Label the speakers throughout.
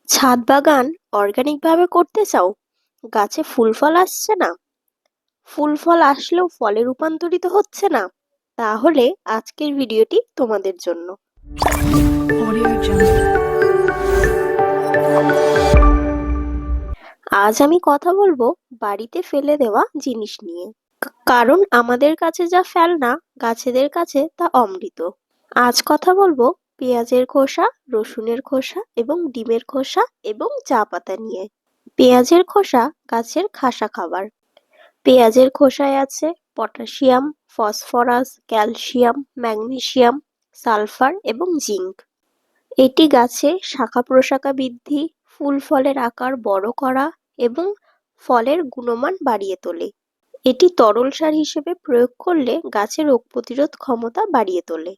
Speaker 1: ছাদ বাগান অর্গানিক ভাবে করতে চাও? গাছে ফুল ফল আসছে না, ফুল ফল আসলেও ফলে রূপান্তরিত হচ্ছে না? তাহলে আজকের ভিডিওটি তোমাদের জন্য।
Speaker 2: Audio Jungle.
Speaker 1: আজ আমি কথা বলবো বাড়িতে ফেলে দেওয়া জিনিস নিয়ে। কারণ আমাদের কাছে যা ফেলনা, গাছেদের কাছে তা অমৃত। আজ কথা বলবো পেঁয়াজের খোসা, রসুনের খোসা এবং ডিমের খোসা এবং চা পাতা নিয়ে। পেঁয়াজের খোসা গাছের খাসা খাবার। পেঁয়াজের খোসায় আছে potassium, phosphorus, calcium, magnesium, sulphur এবং জিঙ্ক। এটি গাছে শাখা প্রশাখা বৃদ্ধি, ফুল ফলের আকার বড় করা এবং ফলের গুণমান বাড়িয়ে তোলে। এটি তরল সার হিসেবে প্রয়োগ করলে গাছের রোগ প্রতিরোধ ক্ষমতা বাড়িয়ে তোলে।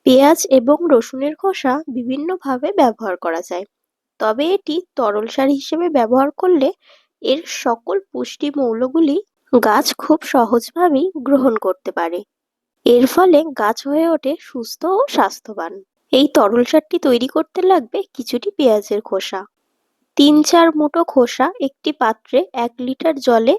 Speaker 1: পেঁয়াজ এবং রসুনের খোসা বিভিন্নভাবে ব্যবহার করা যায়, তবে এটি তরল সার হিসেবে ব্যবহার করলে এর সকল পুষ্টি মৌলগুলি গাছ খুব সহজভাবেই গ্রহণ করতে পারে। এর ফলে গাছ হয়ে ওঠে সুস্থ ও স্বাস্থ্যবান। এই তরল সারটি তৈরি করতে লাগবে কিছুটি পেঁয়াজের খোসা। 3-4 মুঠো খোসা একটি পাত্রে 1 লিটার জলে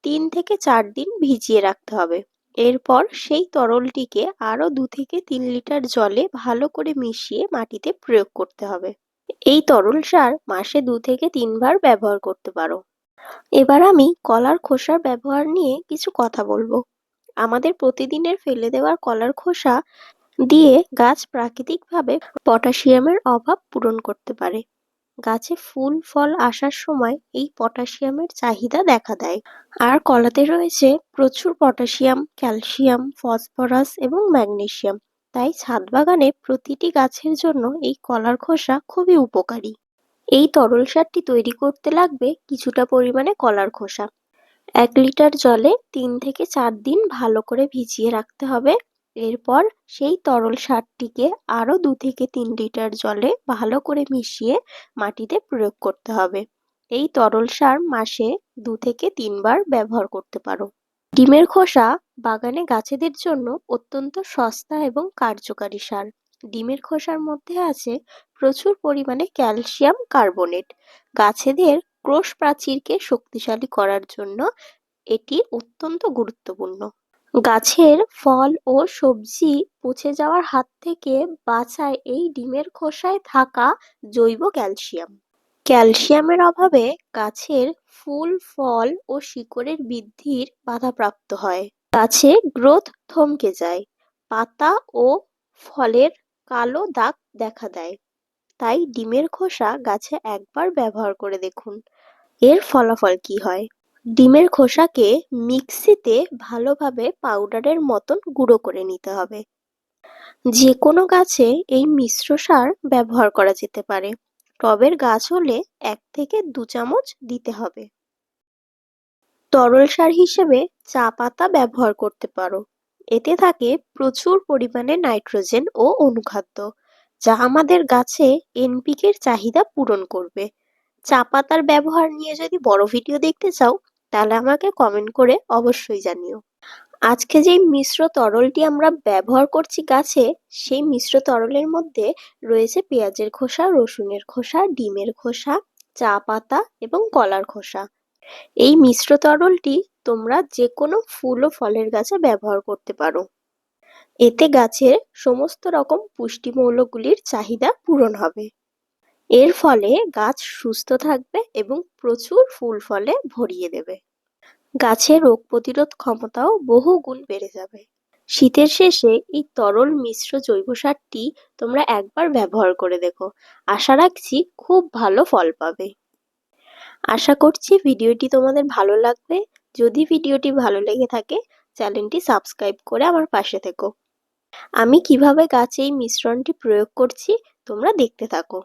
Speaker 1: 3 থেকে 4 দিন ভিজিয়ে রাখতে হবে। এরপর সেই তরলটিকে আরো 2 থেকে 3 লিটার জলে ভালো করে মিশিয়ে মাটিতে প্রয়োগ করতে হবে। এই তরল সার মাসে 2 থেকে 3 বার ব্যবহার করতে পারো। এবার আমি কলার খোসার ব্যবহার নিয়ে কিছু কথা বলবো। আমাদের প্রতিদিনের ফেলে দেওয়ার কলার খোসা দিয়ে গাছ প্রাকৃতিকভাবে পটাশিয়ামের অভাব পূরণ করতে পারে। গাছে ফুল ফল আসার সময় এই পটাশিয়ামের চাহিদা দেখা দেয়। আর কলাতে রয়েছে প্রচুর পটাশিয়াম, ক্যালসিয়াম, ফসফরাস এবং ম্যাগনেসিয়াম। তাই ছাদ বাগানে প্রতিটি গাছের জন্য এই কলার খোসা খুবই উপকারী। এই তরল সারটি তৈরি করতে লাগবে কিছুটা পরিমাণে কলার খোসা। 1 লিটার জলে 3 থেকে 4 দিন ভালো করে ভিজিয়ে রাখতে হবে। এরপর সেই তরল সারটিকে আরো 2 থেকে 3 লিটার জলে ভালো করে মিশিয়ে মাটিতে প্রয়োগ করতে হবে। এই তরল সার মাসে 2 থেকে 3 বার ব্যবহার করতে পারো। ডিমের খোসা বাগানে গাছেদের জন্য অত্যন্ত সস্তা এবং কার্যকারী সার। ডিমের খোসার মধ্যে আছে প্রচুর পরিমাণে ক্যালসিয়াম কার্বনেট। গাছেদের কোষ প্রাচীরকে শক্তিশালী করার জন্য এটি অত্যন্ত গুরুত্বপূর্ণ। গাছের ফল ও সবজি পচে যাওয়ার হাত থেকে বাঁচায় এই ডিমের খোসায় থাকা জৈব ক্যালসিয়াম। ক্যালসিয়ামের অভাবে গাছের ফুল ফল ও শিকড়ের বৃদ্ধির বাধাপ্রাপ্ত হয়। গাছে গ্রোথ থমকে যায়, পাতা ও ফলের কালো দাগ দেখা দেয়। তাই ডিমের খোসা গাছে একবার ব্যবহার করে দেখুন, এর ফলাফল কি হয়। ডিমের খোসাকে মিক্সিতে ভালোভাবে পাউডারের মতন গুঁড়ো করে নিতে হবে। যে কোনো গাছে এই মিশ্র সার ব্যবহার করা যেতে পারে। টবের গাছ হলে 1 থেকে 2 চামচ দিতে হবে। তরল সার হিসেবে চা পাতা ব্যবহার করতে পারো। এতে থাকে প্রচুর পরিমাণে নাইট্রোজেন ও অনুখাদ্য, যা আমাদের গাছে এনপিকে এর চাহিদা পূরণ করবে। চা পাতার ব্যবহার নিয়ে যদি বড় ভিডিও দেখতে চাও, তাহলে আমাকে কমেন্ট করে অবশ্যই জানিও। আজকে যেই মিশ্র তরলটি আমরা ব্যবহার করছি গাছে, সেই মিশ্র তরলের মধ্যে রয়েছে পেঁয়াজের খোসা, রসুনের খোসা, ডিমের খোসা, চা পাতা এবং কলার খোসা। এই মিশ্র তরলটি তোমরা যে কোনো ফুল ও ফলের গাছে ব্যবহার করতে পারো। এতে গাছের সমস্ত রকম পুষ্টিমৌলগুলির চাহিদা পূরণ হবে। এর ফলে গাছ সুস্থ থাকবে এবং প্রচুর ফুল ফলে ভরিয়ে দেবে। গাছের রোগ প্রতিরোধ ক্ষমতাও বহু গুণ বেড়ে যাবে। শীতের শেষে এই তরল মিশ্র জৈব সারটি তোমরা একবার ব্যবহার করে দেখো। আশা রাখছি খুব ভালো ফল পাবে। আশা করছি ভিডিওটি তোমাদের ভালো লাগবে। যদি ভিডিওটি ভালো লেগে থাকে, চ্যানেলটি সাবস্ক্রাইব করে আমার পাশে থেকো। আমি কিভাবে গাছে এই মিশ্রণটি প্রয়োগ করছি তোমরা দেখতে থাকো।